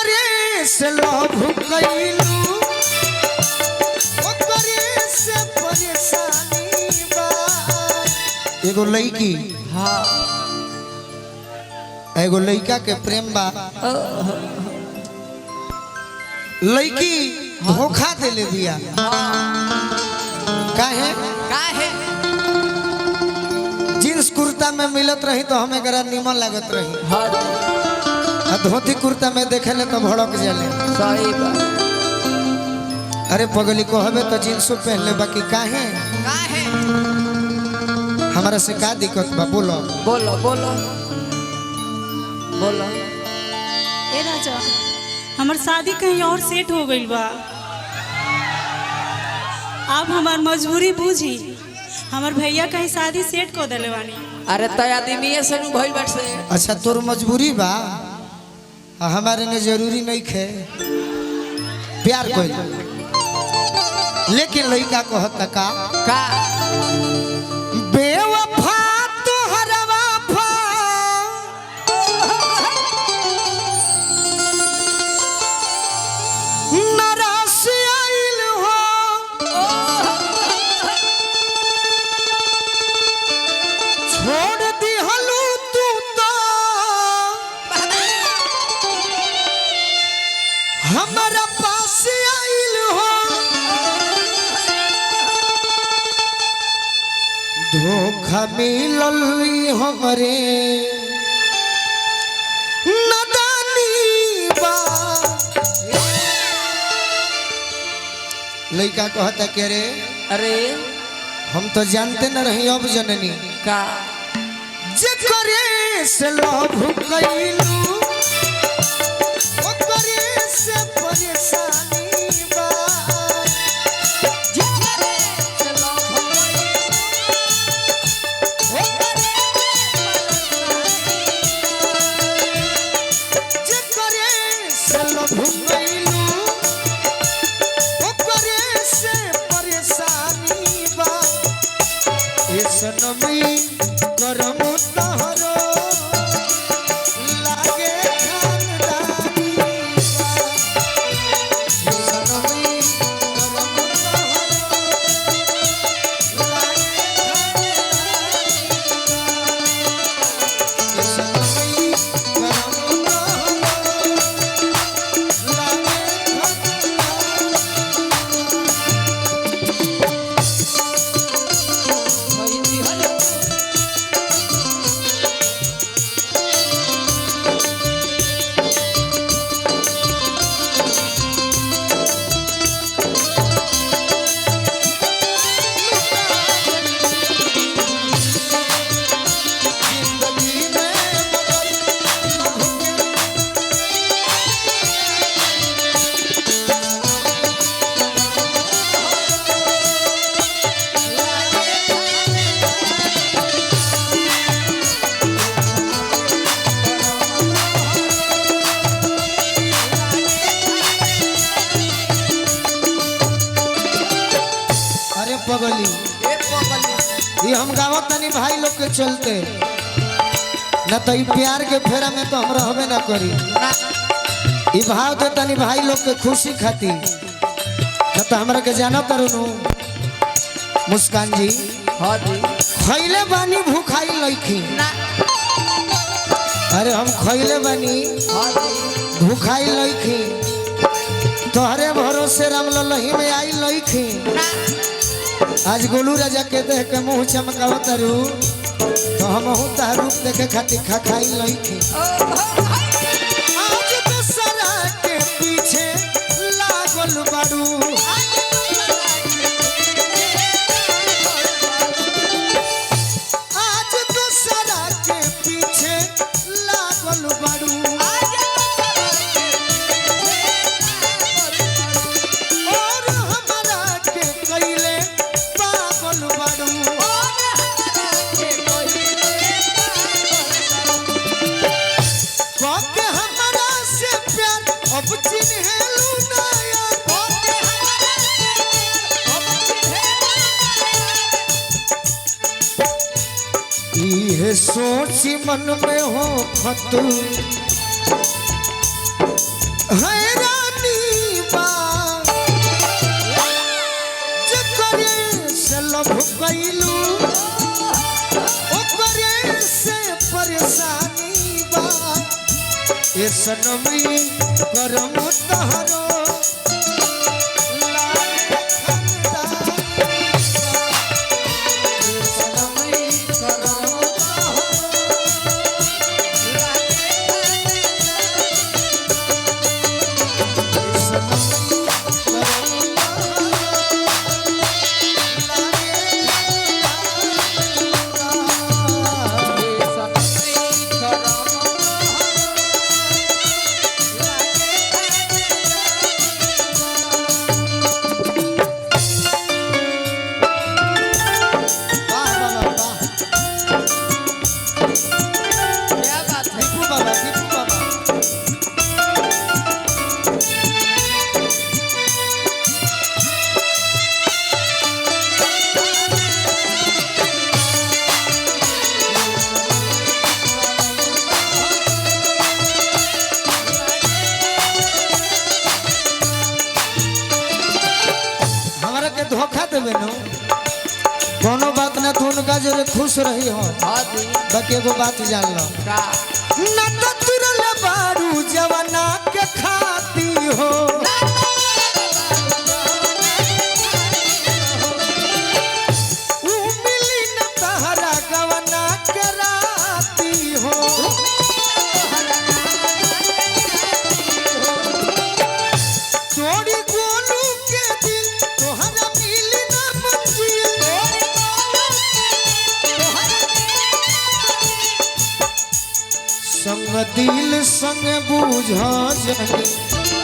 करे से लोभ कइलू ओकरे से परेशानी बा। एगो लड़की हाँ एगो लड़का के प्रेम बा, लड़की धोखा देले बिया। काहे जींस कुर्ता में मिलत रही तो हमें करा निमन लागत रही, हाँ धोती कुर्ता में देखे ले तो भड़क जाले। सही बात। अरे पगली को हमें तो जींसो पहन ले, बाकी काहे हमारा से का दिक्कत बा? बोलो बोलो बोलो बोलो। ए राजा हमार शादी कहीं और सेट हो गई बा, आप हमार मजबूरी बूझी। हमार भैया कहीं शादी सेट को दिले बानी। अरे तय आदमी से भइल बात से। अच्छा तोर मजबूरी बा, हमारे ने जरूरी नहीं खे प्यार कोई, लेकिन लड़का को हत का बेवफा तो हरवा फा नराश आइल हो छोड़ दी हलू तू तो हमारा पास आइल हो। धोखा मिलल हमरे नदानी बा। लड़का कहता के रे अरे हम तो जानते न रही अब जननी का जे करे से लोभ कइलू ओकरे से परेशानी बा। जे करे से लोभ कइलू ओकरे से परेशानी बा। ए सनमी करम तहरो लागे खानदानी बा। ए सनमी करम तहरो लागे खानदानी बा। ए सनमी करम तहरो लागे जिंदगी में अरे पगली ये हम गावत तनी भाई लोग के चलते न तो ई प्यार के फेरा में तो हम रहबे ना करी। ई भाव दे तनी भाई लोग के खुशी खाती न तो हमरा के जाना करूनु। मुस्कान जी हाँ जी खैले बानी भूखाई लईखी। अरे हम खैले बानी हाँ जी भूखाई लईखी, तोहरे भरोसे राम लही में आई लईखी। आज गोलू राजा के देख के मुंह चमकावत रू तो हम तार रूप देखे खातिर खाई लईखी। आज दूसरा के पीछे लागल बाड़ू, आज दूसरा के पीछे लागल बाड़ू। और हमरा के कइले पागल बाड़ू। कहके हमरा से प्यार अब चिन्हेलू ना यार। इहे सोची मन में हो खतू हैरानी बा जकरे से लभ कैलू ओकरे से परेशानी बा ए सनमी करम तहरो क्या बात है दीपू बाबा हमारा के धोखा देवे न कोनो बात ना तू उनका जरे खुश रही हो हाँ जी बाकी एगो बात जान लो का ना तो तुरल बारू जवाना के खाती हो ऊ मिली न तहरा गवना के राती हो चोरी गोलू के दिल तोहरा मिली न मंजिल संग दिल संग बूझ जनी